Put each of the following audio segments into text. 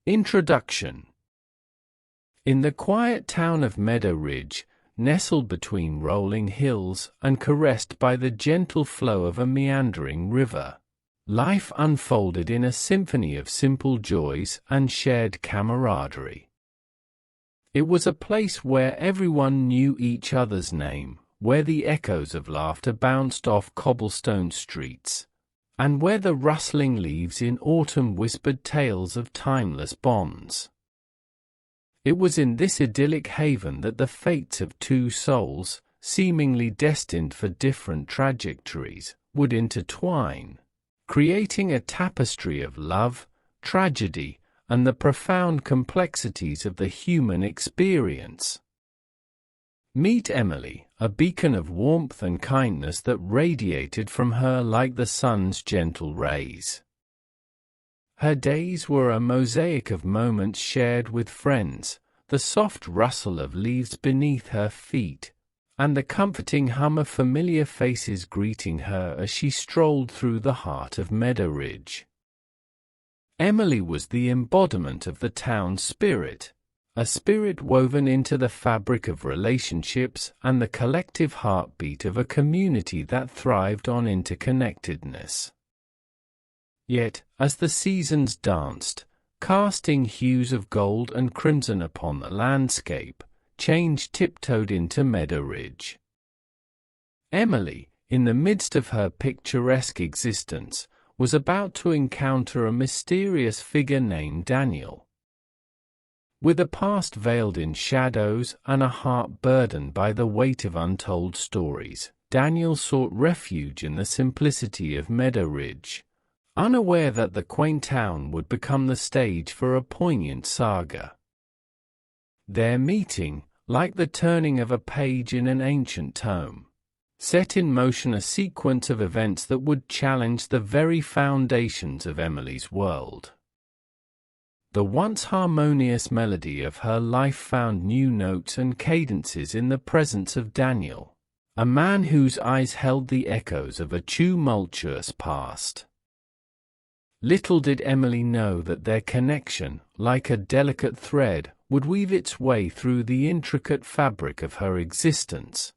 Introduction. In the quiet town of Meadowridge, nestled between rolling hills and caressed by the gentle flow of a meandering river, life unfolded in a symphony of simple joys and shared camaraderie. It was a place where everyone knew each other's name, where the echoes of laughter bounced off cobblestone streets, and where the rustling leaves in autumn whispered tales of timeless bonds. It was in this idyllic haven that the fates of two souls, seemingly destined for different trajectories, would intertwine, creating a tapestry of love, tragedy, and the profound complexities of the human experience. Meet Emily, a beacon of warmth and kindness that radiated from her like the sun's gentle rays. Her days were a mosaic of moments shared with friends, the soft rustle of leaves beneath her feet, and the comforting hum of familiar faces greeting her as she strolled through the heart of Meadowridge. Emily was the embodiment of the town spirit, a spirit woven into the fabric of relationships and the collective heartbeat of a community that thrived on interconnectedness. Yet, as the seasons danced, casting hues of gold and crimson upon the landscape, change tiptoed into Meadowridge. Emily, in the midst of her picturesque existence, was about to encounter a mysterious figure named Daniel. With a past veiled in shadows and a heart burdened by the weight of untold stories, Daniel sought refuge in the simplicity of Meadowridge, unaware that the quaint town would become the stage for a poignant saga. Their meeting, like the turning of a page in an ancient tome, set in motion a sequence of events that would challenge the very foundations of Emily's world. The once harmonious melody of her life found new notes and cadences in the presence of Daniel, a man whose eyes held the echoes of a tumultuous past. Little did Emily know that their connection, like a delicate thread, would weave its way through the intricate fabric of her existence,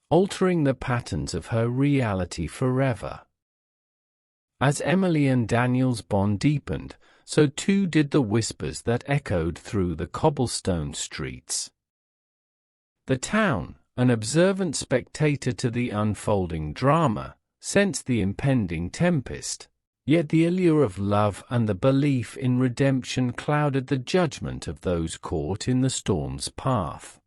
altering the patterns of her reality forever. As Emily and Daniel's bond deepened, so too did the whispers that echoed through the cobblestone streets. The town, an observant spectator to the unfolding drama, sensed the impending tempest, yet the allure of love and the belief in redemption clouded the judgment of those caught in the storm's path.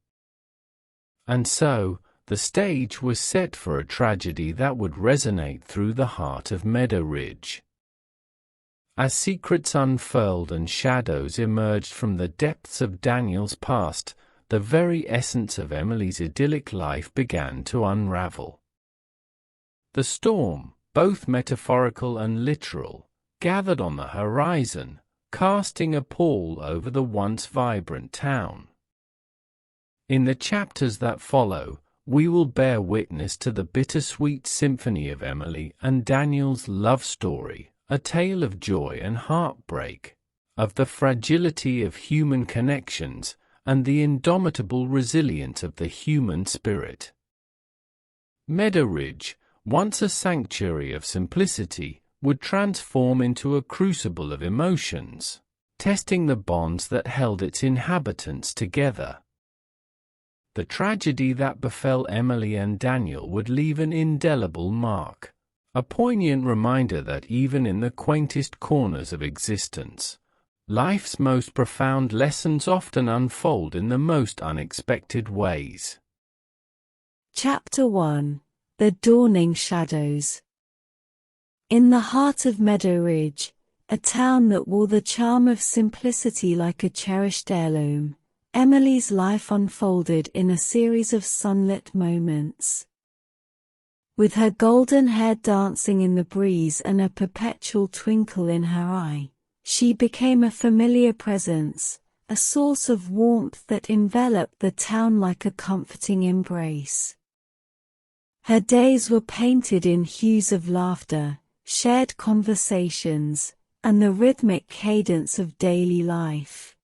And so, the stage was set for a tragedy that would resonate through the heart of Meadowridge. As secrets unfurled and shadows emerged from the depths of Daniel's past, the very essence of Emily's idyllic life began to unravel. The storm, both metaphorical and literal, gathered on the horizon, casting a pall over the once vibrant town. In the chapters that follow, we will bear witness to the bittersweet symphony of Emily and Daniel's love story, a tale of joy and heartbreak, of the fragility of human connections, and the indomitable resilience of the human spirit. Meadowridge, once a sanctuary of simplicity, would transform into a crucible of emotions, testing the bonds that held its inhabitants together. The tragedy that befell Emily and Daniel would leave an indelible mark, a poignant reminder that even in the quaintest corners of existence, life's most profound lessons often unfold in the most unexpected ways. Chapter 1: The Dawning Shadows. In the heart of Meadowridge, a town that wore the charm of simplicity like a cherished heirloom, Emily's life unfolded in a series of sunlit moments. With her golden hair dancing in the breeze and a perpetual twinkle in her eye, she became a familiar presence, a source of warmth that enveloped the town like a comforting embrace. Her days were painted in hues of laughter, shared conversations, and the rhythmic cadence of daily life.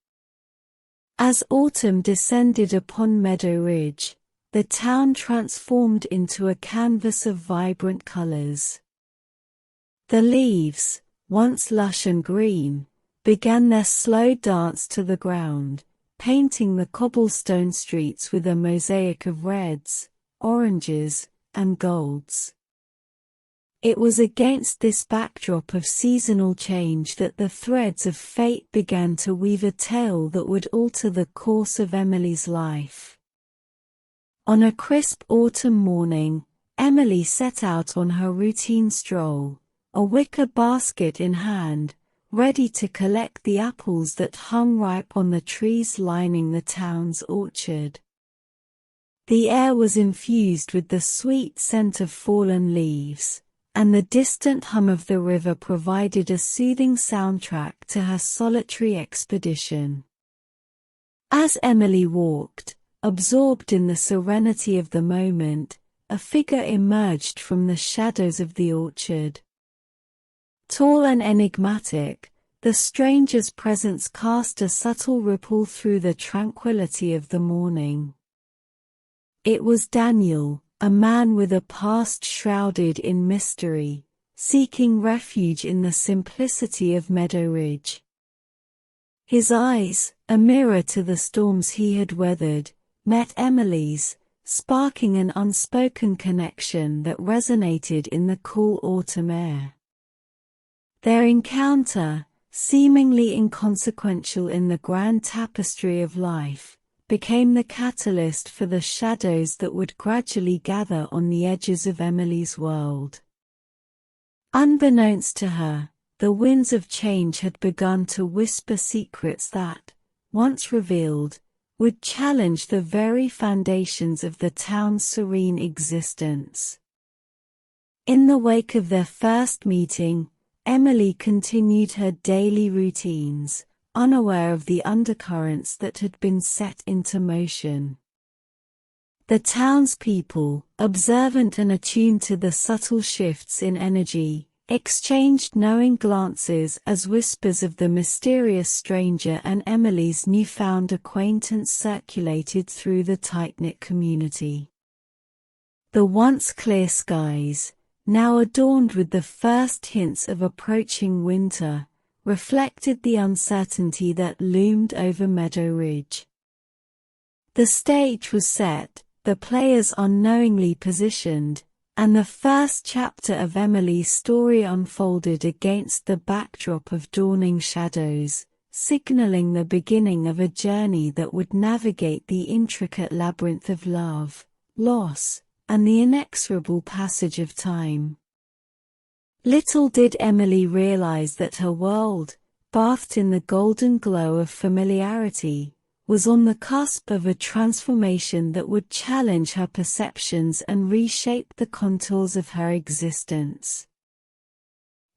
As autumn descended upon Meadowridge, the town transformed into a canvas of vibrant colors. The leaves, once lush and green, began their slow dance to the ground, painting the cobblestone streets with a mosaic of reds, oranges, and golds. It was against this backdrop of seasonal change that the threads of fate began to weave a tale that would alter the course of Emily's life. On a crisp autumn morning, Emily set out on her routine stroll, a wicker basket in hand, ready to collect the apples that hung ripe on the trees lining the town's orchard. The air was infused with the sweet scent of fallen leaves, and the distant hum of the river provided a soothing soundtrack to her solitary expedition. As Emily walked, absorbed in the serenity of the moment, a figure emerged from the shadows of the orchard. Tall and enigmatic, the stranger's presence cast a subtle ripple through the tranquility of the morning. It was Daniel, a man with a past shrouded in mystery, seeking refuge in the simplicity of Meadowridge. His eyes, a mirror to the storms he had weathered, met Emily's, sparking an unspoken connection that resonated in the cool autumn air. Their encounter, seemingly inconsequential in the grand tapestry of life, became the catalyst for the shadows that would gradually gather on the edges of Emily's world. Unbeknownst to her, the winds of change had begun to whisper secrets that, once revealed, would challenge the very foundations of the town's serene existence. In the wake of their first meeting, Emily continued her daily routines, unaware of the undercurrents that had been set into motion. The townspeople, observant and attuned to the subtle shifts in energy, exchanged knowing glances as whispers of the mysterious stranger and Emily's newfound acquaintance circulated through the tight-knit community. The once clear skies, now adorned with the first hints of approaching winter, reflected the uncertainty that loomed over Meadowridge. The stage was set, the players unknowingly positioned, and the first chapter of Emily's story unfolded against the backdrop of dawning shadows, signaling the beginning of a journey that would navigate the intricate labyrinth of love, loss, and the inexorable passage of time. Little did Emily realize that her world, bathed in the golden glow of familiarity, was on the cusp of a transformation that would challenge her perceptions and reshape the contours of her existence.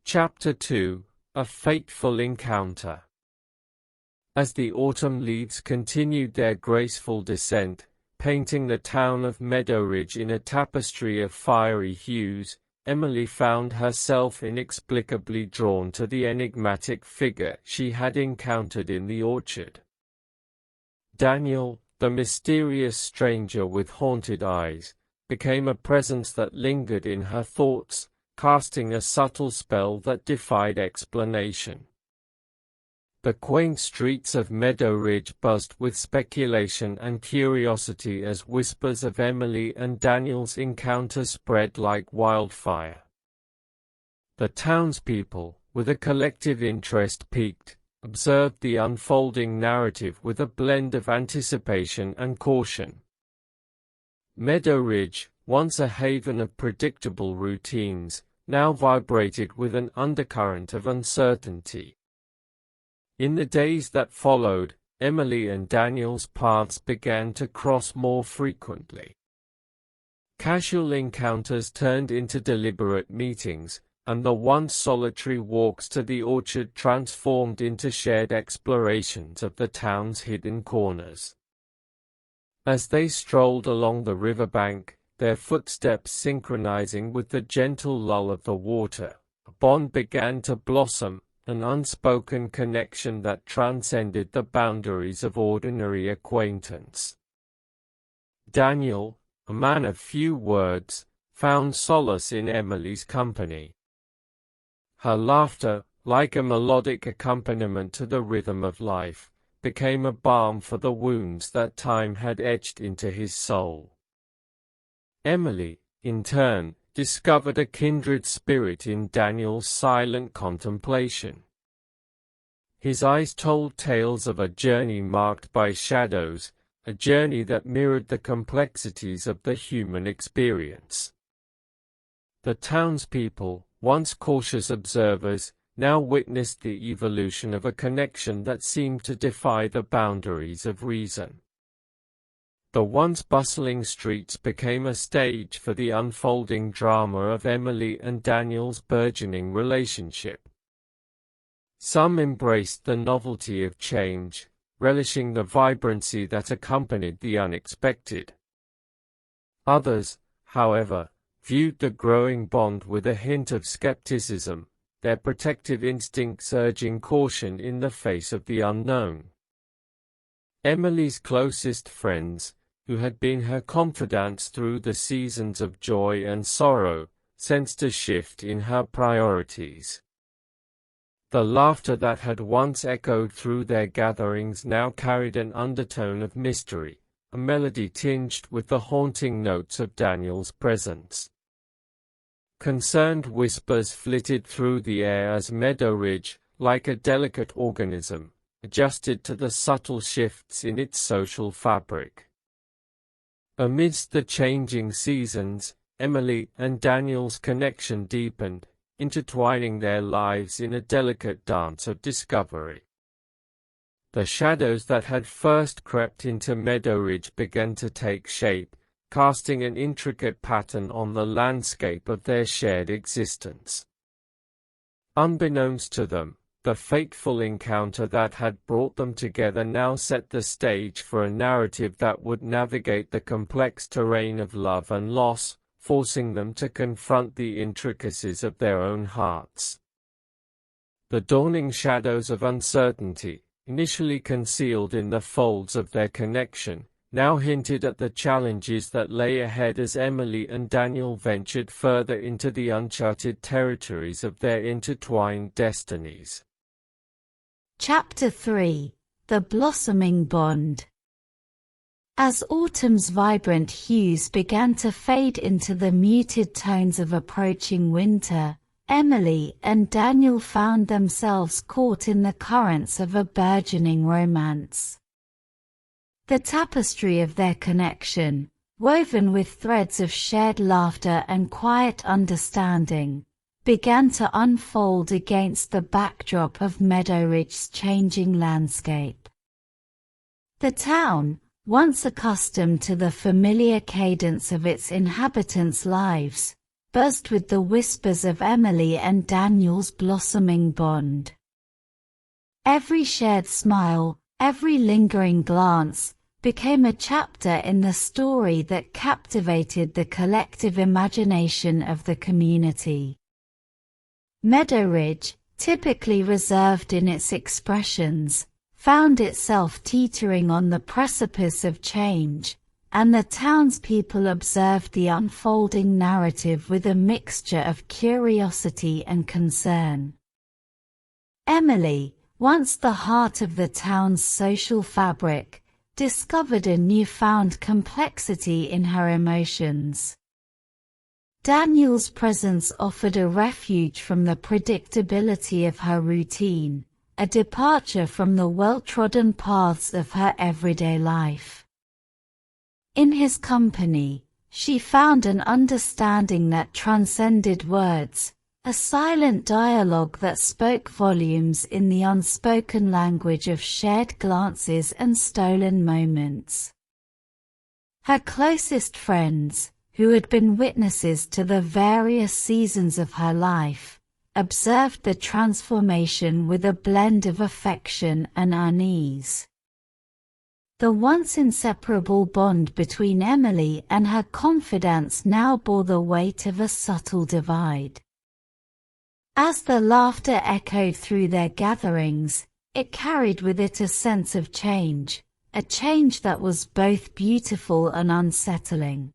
Chapter 2: A Fateful Encounter. As the autumn leaves continued their graceful descent, painting the town of Meadowridge in a tapestry of fiery hues, Emily found herself inexplicably drawn to the enigmatic figure she had encountered in the orchard. Daniel, the mysterious stranger with haunted eyes, became a presence that lingered in her thoughts, casting a subtle spell that defied explanation. The quaint streets of Meadowridge buzzed with speculation and curiosity as whispers of Emily and Daniel's encounter spread like wildfire. The townspeople, with a collective interest piqued, observed the unfolding narrative with a blend of anticipation and caution. Meadowridge, once a haven of predictable routines, now vibrated with an undercurrent of uncertainty. In the days that followed, Emily and Daniel's paths began to cross more frequently. Casual encounters turned into deliberate meetings, and the once solitary walks to the orchard transformed into shared explorations of the town's hidden corners. As they strolled along the riverbank, their footsteps synchronizing with the gentle lull of the water, a bond began to blossom, an unspoken connection that transcended the boundaries of ordinary acquaintance. Daniel, a man of few words, found solace in Emily's company. Her laughter, like a melodic accompaniment to the rhythm of life, became a balm for the wounds that time had etched into his soul. Emily, in turn, discovered a kindred spirit in Daniel's silent contemplation. His eyes told tales of a journey marked by shadows, a journey that mirrored the complexities of the human experience. The townspeople, once cautious observers, now witnessed the evolution of a connection that seemed to defy the boundaries of reason. The once bustling streets became a stage for the unfolding drama of Emily and Daniel's burgeoning relationship. Some embraced the novelty of change, relishing the vibrancy that accompanied the unexpected. Others, however, viewed the growing bond with a hint of skepticism, their protective instincts urging caution in the face of the unknown. Emily's closest friends, who had been her confidants through the seasons of joy and sorrow, sensed a shift in her priorities. The laughter that had once echoed through their gatherings now carried an undertone of mystery, a melody tinged with the haunting notes of Daniel's presence. Concerned whispers flitted through the air as Meadowridge, like a delicate organism, adjusted to the subtle shifts in its social fabric. Amidst the changing seasons, Emily and Daniel's connection deepened, intertwining their lives in a delicate dance of discovery. The shadows that had first crept into Meadowridge began to take shape, casting an intricate pattern on the landscape of their shared existence. Unbeknownst to them, the fateful encounter that had brought them together now set the stage for a narrative that would navigate the complex terrain of love and loss, forcing them to confront the intricacies of their own hearts. The dawning shadows of uncertainty, initially concealed in the folds of their connection, now hinted at the challenges that lay ahead as Emily and Daniel ventured further into the uncharted territories of their intertwined destinies. Chapter 3: The Blossoming Bond. As autumn's vibrant hues began to fade into the muted tones of approaching winter, Emily and Daniel found themselves caught in the currents of a burgeoning romance. The tapestry of their connection, woven with threads of shared laughter and quiet understanding, began to unfold against the backdrop of Meadowridge's changing landscape. The town, once accustomed to the familiar cadence of its inhabitants' lives, buzzed with the whispers of Emily and Daniel's blossoming bond. Every shared smile, every lingering glance, became a chapter in the story that captivated the collective imagination of the community. Meadowridge, typically reserved in its expressions, found itself teetering on the precipice of change, and the townspeople observed the unfolding narrative with a mixture of curiosity and concern. Emily, once the heart of the town's social fabric, discovered a newfound complexity in her emotions. Daniel's presence offered a refuge from the predictability of her routine, a departure from the well-trodden paths of her everyday life. In his company, she found an understanding that transcended words, a silent dialogue that spoke volumes in the unspoken language of shared glances and stolen moments. Her closest friends, who had been witnesses to the various seasons of her life, observed the transformation with a blend of affection and unease. The once inseparable bond between Emily and her confidants now bore the weight of a subtle divide. As the laughter echoed through their gatherings, it carried with it a sense of change, a change that was both beautiful and unsettling.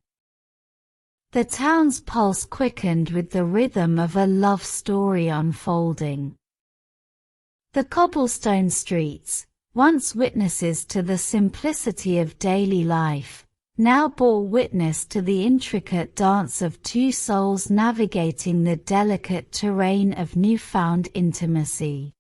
The town's pulse quickened with the rhythm of a love story unfolding. The cobblestone streets, once witnesses to the simplicity of daily life, now bore witness to the intricate dance of two souls navigating the delicate terrain of newfound intimacy.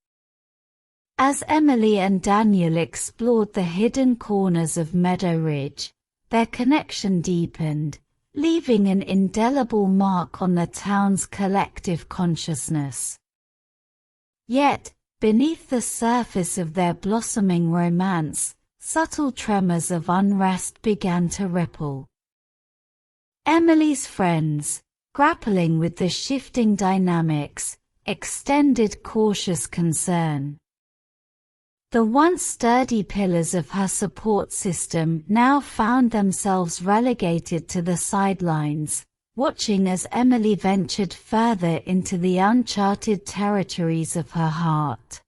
As Emily and Daniel explored the hidden corners of Meadowridge, their connection deepened, leaving an indelible mark on the town's collective consciousness. Yet, beneath the surface of their blossoming romance, subtle tremors of unrest began to ripple. Emily's friends, grappling with the shifting dynamics, extended cautious concern. The once sturdy pillars of her support system now found themselves relegated to the sidelines, watching as Emily ventured further into the uncharted territories of her heart.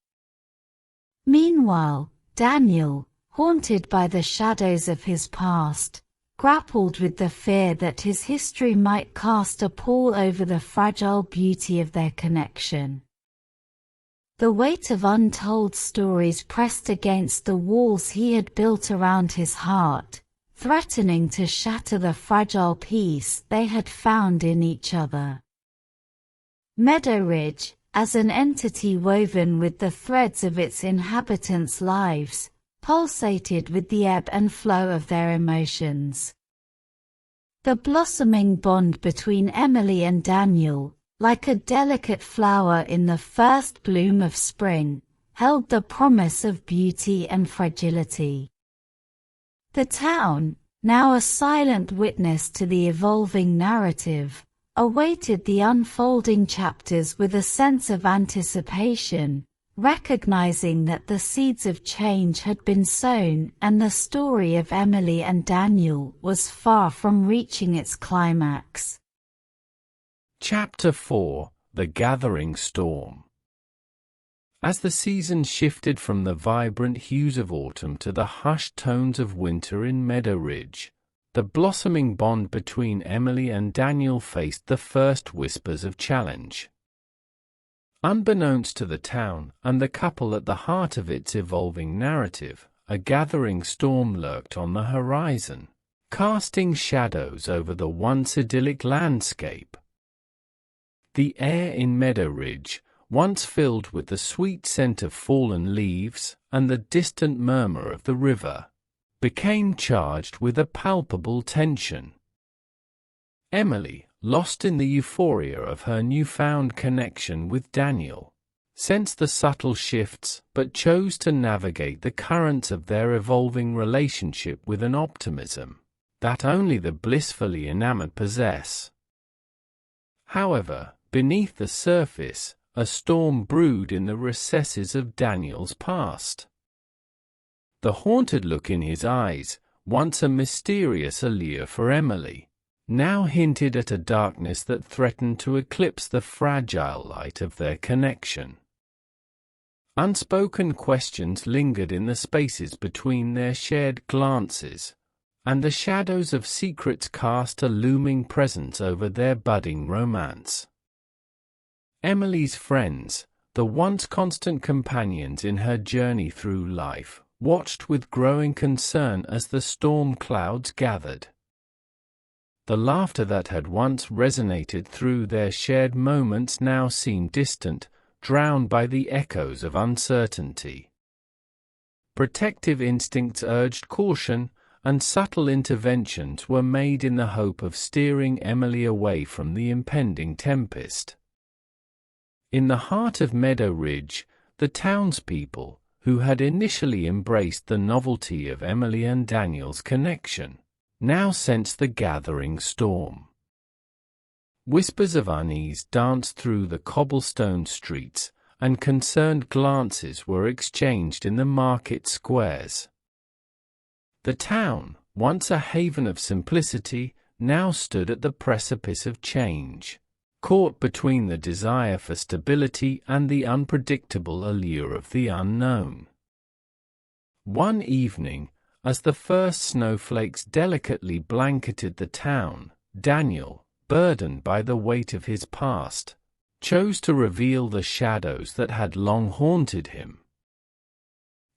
Meanwhile, Daniel, haunted by the shadows of his past, grappled with the fear that his history might cast a pall over the fragile beauty of their connection. The weight of untold stories pressed against the walls he had built around his heart, threatening to shatter the fragile peace they had found in each other. Meadowridge, as an entity woven with the threads of its inhabitants' lives, pulsated with the ebb and flow of their emotions. The blossoming bond between Emily and Daniel, like a delicate flower in the first bloom of spring, held the promise of beauty and fragility. The town, now a silent witness to the evolving narrative, awaited the unfolding chapters with a sense of anticipation, recognizing that the seeds of change had been sown and the story of Emily and Daniel was far from reaching its climax. Chapter 4: The Gathering Storm. As the season shifted from the vibrant hues of autumn to the hushed tones of winter in Meadowridge, the blossoming bond between Emily and Daniel faced the first whispers of challenge. Unbeknownst to the town and the couple at the heart of its evolving narrative, a gathering storm lurked on the horizon, casting shadows over the once idyllic landscape. The air in Meadowridge, once filled with the sweet scent of fallen leaves and the distant murmur of the river, became charged with a palpable tension. Emily, lost in the euphoria of her newfound connection with Daniel, sensed the subtle shifts but chose to navigate the currents of their evolving relationship with an optimism that only the blissfully enamored possess. However, beneath the surface, a storm brewed in the recesses of Daniel's past. The haunted look in his eyes, once a mysterious allure for Emily, now hinted at a darkness that threatened to eclipse the fragile light of their connection. Unspoken questions lingered in the spaces between their shared glances, and the shadows of secrets cast a looming presence over their budding romance. Emily's friends, the once constant companions in her journey through life, watched with growing concern as the storm clouds gathered. The laughter that had once resonated through their shared moments now seemed distant, drowned by the echoes of uncertainty. Protective instincts urged caution, and subtle interventions were made in the hope of steering Emily away from the impending tempest. In the heart of Meadowridge, the townspeople, who had initially embraced the novelty of Emily and Daniel's connection, now sensed the gathering storm. Whispers of unease danced through the cobblestone streets, and concerned glances were exchanged in the market squares. The town, once a haven of simplicity, now stood at the precipice of change, caught between the desire for stability and the unpredictable allure of the unknown. One evening, as the first snowflakes delicately blanketed the town, Daniel, burdened by the weight of his past, chose to reveal the shadows that had long haunted him.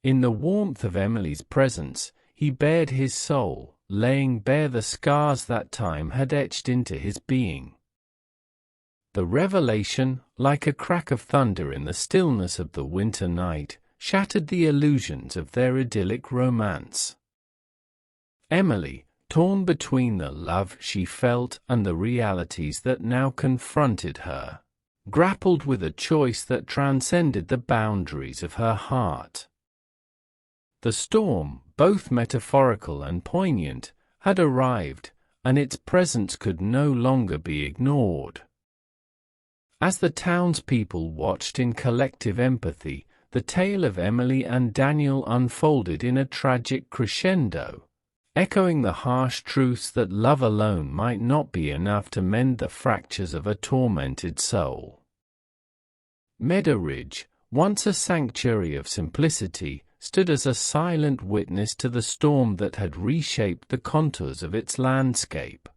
In the warmth of Emily's presence, he bared his soul, laying bare the scars that time had etched into his being. The revelation, like a crack of thunder in the stillness of the winter night, shattered the illusions of their idyllic romance. Emily, torn between the love she felt and the realities that now confronted her, grappled with a choice that transcended the boundaries of her heart. The storm, both metaphorical and poignant, had arrived, and its presence could no longer be ignored. As the townspeople watched in collective empathy, the tale of Emily and Daniel unfolded in a tragic crescendo, echoing the harsh truths that love alone might not be enough to mend the fractures of a tormented soul. Meadowridge, once a sanctuary of simplicity, stood as a silent witness to the storm that had reshaped the contours of its landscape.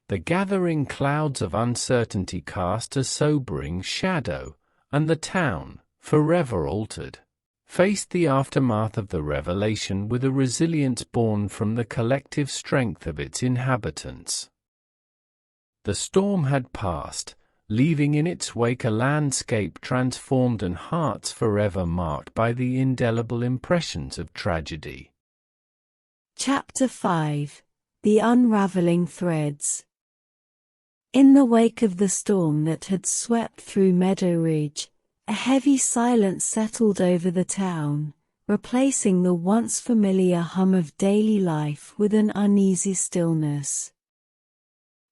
The gathering clouds of uncertainty cast a sobering shadow, and the town, forever altered, faced the aftermath of the revelation with a resilience born from the collective strength of its inhabitants. The storm had passed, leaving in its wake a landscape transformed and hearts forever marked by the indelible impressions of tragedy. Chapter 5: The Unraveling Threads. In the wake of the storm that had swept through Meadowridge, a heavy silence settled over the town, replacing the once familiar hum of daily life with an uneasy stillness.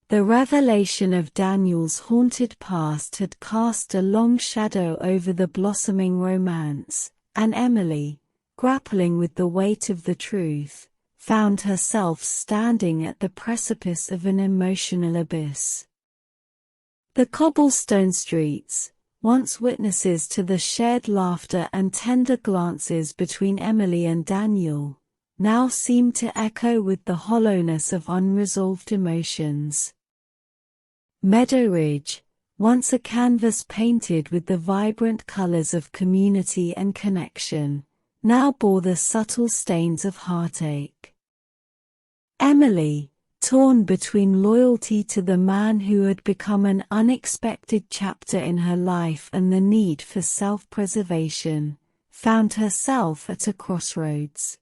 The revelation of Daniel's haunted past had cast a long shadow over the blossoming romance, and Emily, grappling with the weight of the truth, found herself standing at the precipice of an emotional abyss. The cobblestone streets, once witnesses to the shared laughter and tender glances between Emily and Daniel, now seemed to echo with the hollowness of unresolved emotions. Meadowridge, once a canvas painted with the vibrant colors of community and connection, now bore the subtle stains of heartache. Emily, torn between loyalty to the man who had become an unexpected chapter in her life and the need for self-preservation, found herself at a crossroads.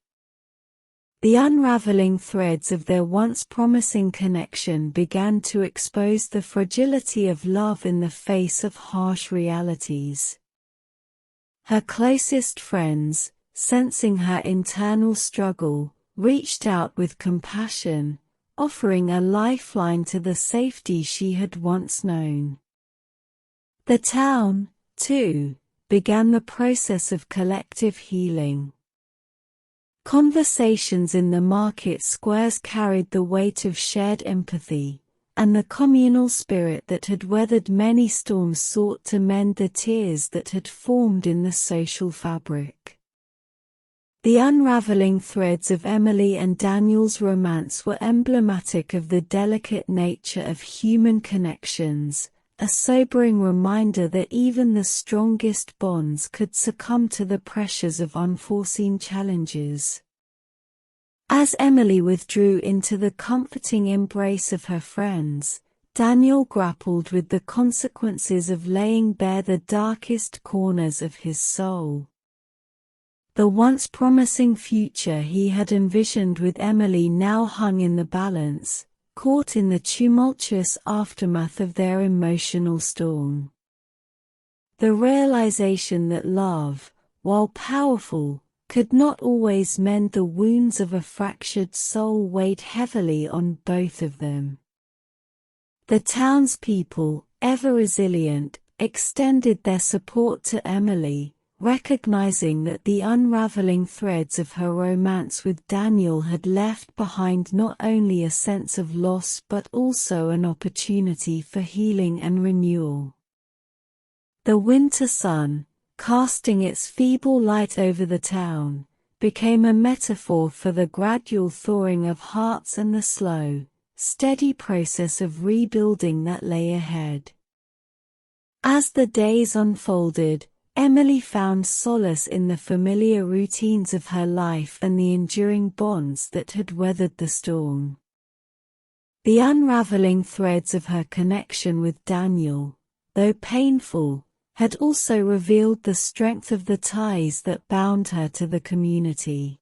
The unraveling threads of their once promising connection began to expose the fragility of love in the face of harsh realities. Her closest friends, sensing her internal struggle, reached out with compassion, offering a lifeline to the safety she had once known. The town, too, began the process of collective healing. Conversations in the market squares carried the weight of shared empathy, and the communal spirit that had weathered many storms sought to mend the tears that had formed in the social fabric. The unraveling threads of Emily and Daniel's romance were emblematic of the delicate nature of human connections, a sobering reminder that even the strongest bonds could succumb to the pressures of unforeseen challenges. As Emily withdrew into the comforting embrace of her friends, Daniel grappled with the consequences of laying bare the darkest corners of his soul. The once promising future he had envisioned with Emily now hung in the balance, caught in the tumultuous aftermath of their emotional storm. The realization that love, while powerful, could not always mend the wounds of a fractured soul weighed heavily on both of them. The townspeople, ever resilient, extended their support to Emily, recognizing that the unraveling threads of her romance with Daniel had left behind not only a sense of loss but also an opportunity for healing and renewal. The winter sun, casting its feeble light over the town, became a metaphor for the gradual thawing of hearts and the slow, steady process of rebuilding that lay ahead. As the days unfolded, Emily found solace in the familiar routines of her life and the enduring bonds that had weathered the storm. The unraveling threads of her connection with Daniel, though painful, had also revealed the strength of the ties that bound her to the community.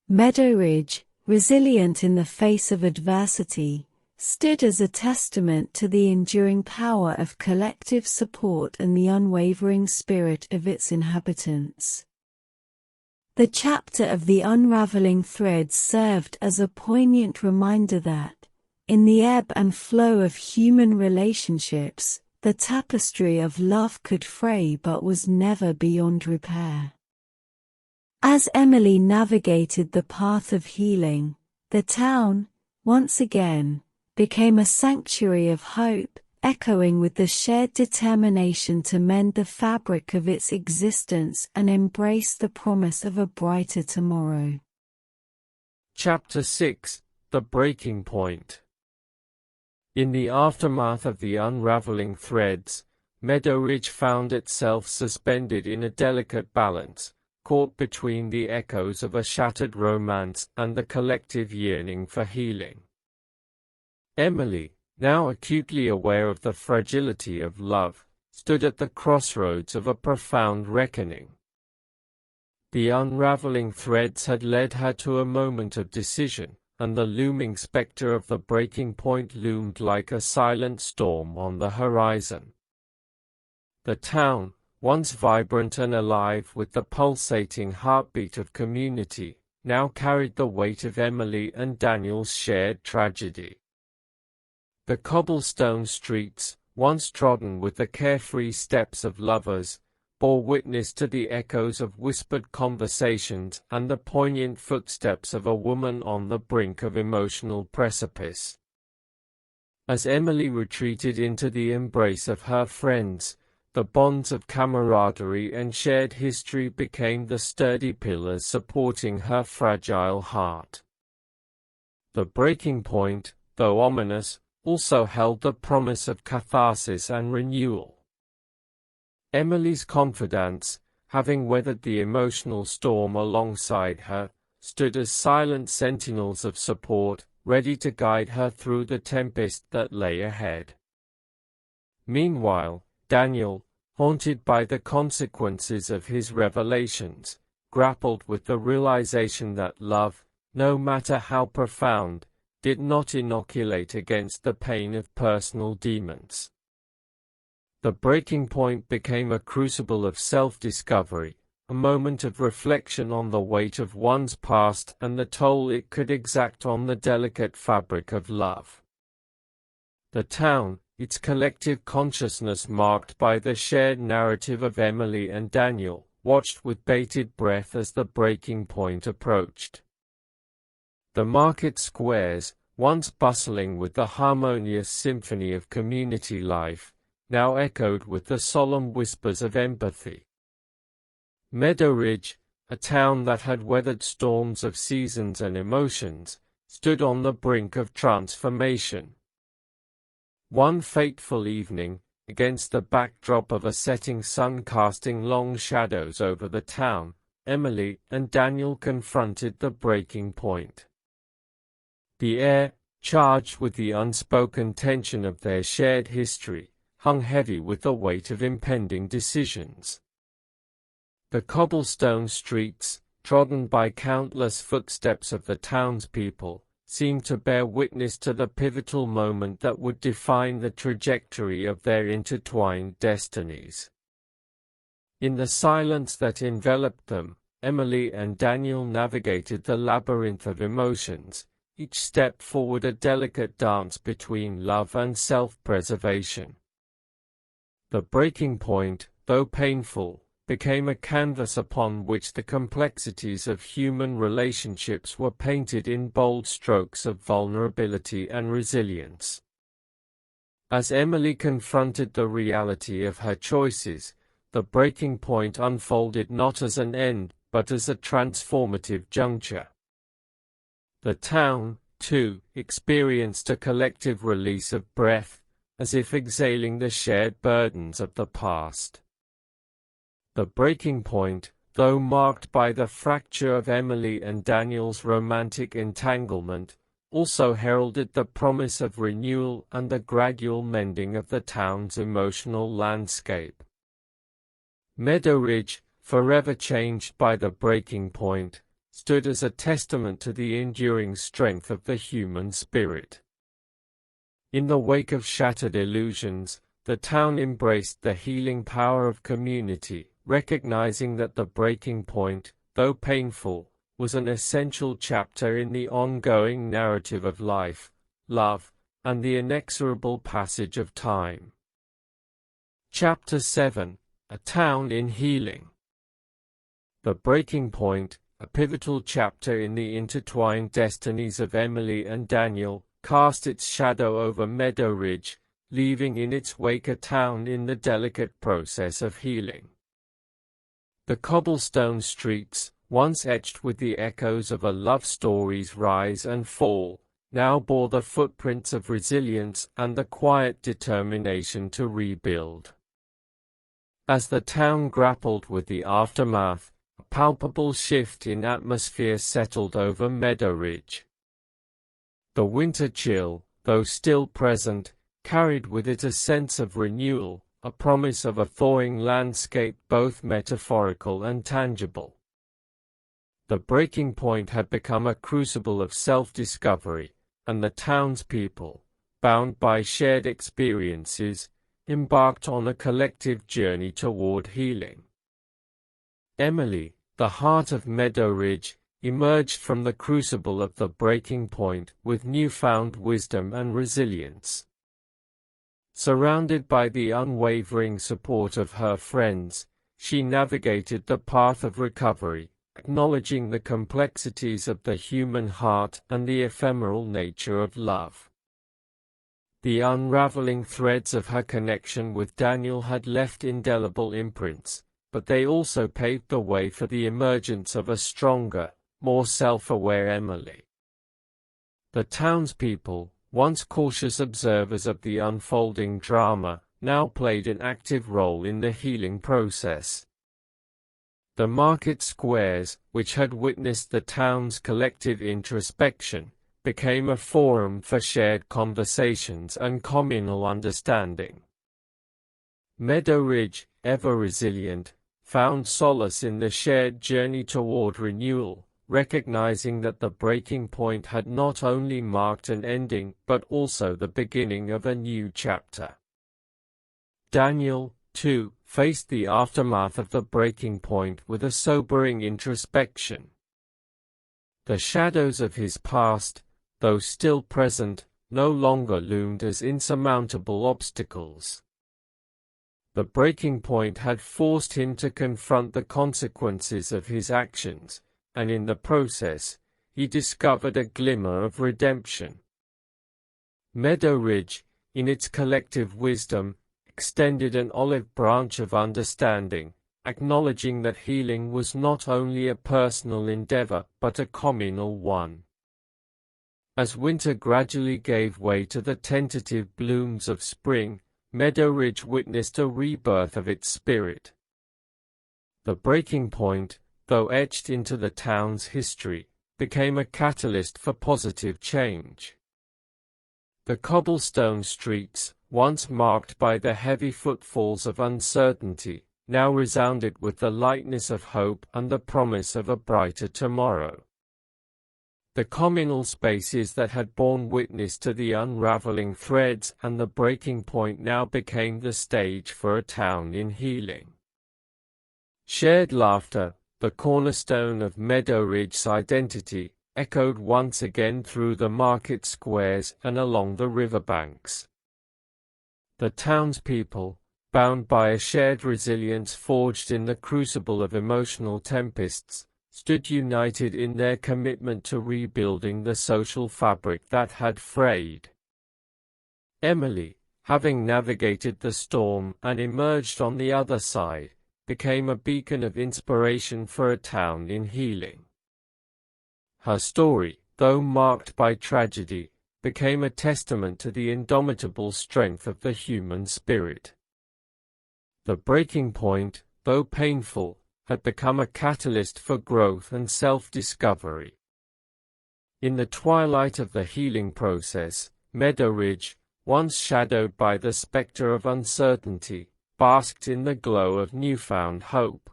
Meadowridge, resilient in the face of adversity, stood as a testament to the enduring power of collective support and the unwavering spirit of its inhabitants. The chapter of the unraveling threads served as a poignant reminder that, in the ebb and flow of human relationships, the tapestry of love could fray but was never beyond repair. As Emily navigated the path of healing, the town, once again, became a sanctuary of hope, echoing with the shared determination to mend the fabric of its existence and embrace the promise of a brighter tomorrow. Chapter 6: The Breaking Point. In the aftermath of the unraveling threads, Meadowridge found itself suspended in a delicate balance, caught between the echoes of a shattered romance and the collective yearning for healing. Emily, now acutely aware of the fragility of love, stood at the crossroads of a profound reckoning. The unraveling threads had led her to a moment of decision, and the looming spectre of the breaking point loomed like a silent storm on the horizon. The town, once vibrant and alive with the pulsating heartbeat of community, now carried the weight of Emily and Daniel's shared tragedy. The cobblestone streets, once trodden with the carefree steps of lovers, bore witness to the echoes of whispered conversations and the poignant footsteps of a woman on the brink of emotional precipice. As Emily retreated into the embrace of her friends, the bonds of camaraderie and shared history became the sturdy pillars supporting her fragile heart. The breaking point, though ominous, also held the promise of catharsis and renewal. Emily's confidants, having weathered the emotional storm alongside her, stood as silent sentinels of support, ready to guide her through the tempest that lay ahead. Meanwhile, Daniel, haunted by the consequences of his revelations, grappled with the realization that love, no matter how profound, did not inoculate against the pain of personal demons. The breaking point became a crucible of self-discovery, a moment of reflection on the weight of one's past and the toll it could exact on the delicate fabric of love. The town, its collective consciousness marked by the shared narrative of Emily and Daniel, watched with bated breath as the breaking point approached. The market squares, once bustling with the harmonious symphony of community life, now echoed with the solemn whispers of empathy. Meadowridge, a town that had weathered storms of seasons and emotions, stood on the brink of transformation. One fateful evening, against the backdrop of a setting sun casting long shadows over the town, Emily and Daniel confronted the breaking point. The air, charged with the unspoken tension of their shared history, hung heavy with the weight of impending decisions. The cobblestone streets, trodden by countless footsteps of the townspeople, seemed to bear witness to the pivotal moment that would define the trajectory of their intertwined destinies. In the silence that enveloped them, Emily and Daniel navigated the labyrinth of emotions, each step forward a delicate dance between love and self-preservation. The breaking point, though painful, became a canvas upon which the complexities of human relationships were painted in bold strokes of vulnerability and resilience. As Emily confronted the reality of her choices, the breaking point unfolded not as an end, but as a transformative juncture. The town, too, experienced a collective release of breath, as if exhaling the shared burdens of the past. The breaking point, though marked by the fracture of Emily and Daniel's romantic entanglement, also heralded the promise of renewal and the gradual mending of the town's emotional landscape. Meadowridge, forever changed by the breaking point, stood as a testament to the enduring strength of the human spirit. In the wake of shattered illusions, the town embraced the healing power of community, recognizing that the breaking point, though painful, was an essential chapter in the ongoing narrative of life, love, and the inexorable passage of time. Chapter 7: A Town in Healing. The breaking point, a pivotal chapter in the intertwined destinies of Emily and Daniel, cast its shadow over Meadowridge, leaving in its wake a town in the delicate process of healing. The cobblestone streets, once etched with the echoes of a love story's rise and fall, now bore the footprints of resilience and the quiet determination to rebuild. As the town grappled with the aftermath, a palpable shift in atmosphere settled over Meadowridge. The winter chill, though still present, carried with it a sense of renewal, a promise of a thawing landscape both metaphorical and tangible. The breaking point had become a crucible of self-discovery, and the townspeople, bound by shared experiences, embarked on a collective journey toward healing. Emily, the heart of Meadowridge, emerged from the crucible of the breaking point with newfound wisdom and resilience. Surrounded by the unwavering support of her friends, she navigated the path of recovery, acknowledging the complexities of the human heart and the ephemeral nature of love. The unraveling threads of her connection with Daniel had left indelible imprints, but they also paved the way for the emergence of a stronger, more self-aware Emily. The townspeople, once cautious observers of the unfolding drama, now played an active role in the healing process. The market squares, which had witnessed the town's collective introspection, became a forum for shared conversations and communal understanding. Meadowridge, ever resilient, found solace in the shared journey toward renewal, recognizing that the breaking point had not only marked an ending but also the beginning of a new chapter. Daniel, too, faced the aftermath of the breaking point with a sobering introspection. The shadows of his past, though still present, no longer loomed as insurmountable obstacles. The breaking point had forced him to confront the consequences of his actions, and in the process, he discovered a glimmer of redemption. Meadowridge, in its collective wisdom, extended an olive branch of understanding, acknowledging that healing was not only a personal endeavor but a communal one. As winter gradually gave way to the tentative blooms of spring, Meadowridge witnessed a rebirth of its spirit. The breaking point, though etched into the town's history, became a catalyst for positive change. The cobblestone streets, once marked by the heavy footfalls of uncertainty, now resounded with the lightness of hope and the promise of a brighter tomorrow. The communal spaces that had borne witness to the unraveling threads and the breaking point now became the stage for a town in healing. Shared laughter, the cornerstone of Meadowridge's identity, echoed once again through the market squares and along the riverbanks. The townspeople, bound by a shared resilience forged in the crucible of emotional tempests, stood united in their commitment to rebuilding the social fabric that had frayed. Emily, having navigated the storm and emerged on the other side, became a beacon of inspiration for a town in healing. Her story, though marked by tragedy, became a testament to the indomitable strength of the human spirit. The breaking point, though painful, had become a catalyst for growth and self-discovery. In the twilight of the healing process, Meadowridge, once shadowed by the spectre of uncertainty, basked in the glow of newfound hope.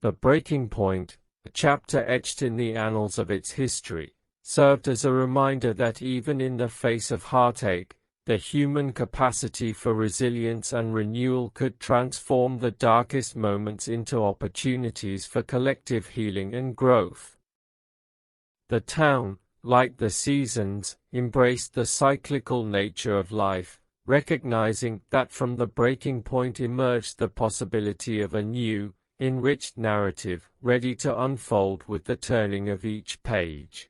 The breaking point, a chapter etched in the annals of its history, served as a reminder that even in the face of heartache, the human capacity for resilience and renewal could transform the darkest moments into opportunities for collective healing and growth. The town, like the seasons, embraced the cyclical nature of life, recognizing that from the breaking point emerged the possibility of a new, enriched narrative, ready to unfold with the turning of each page.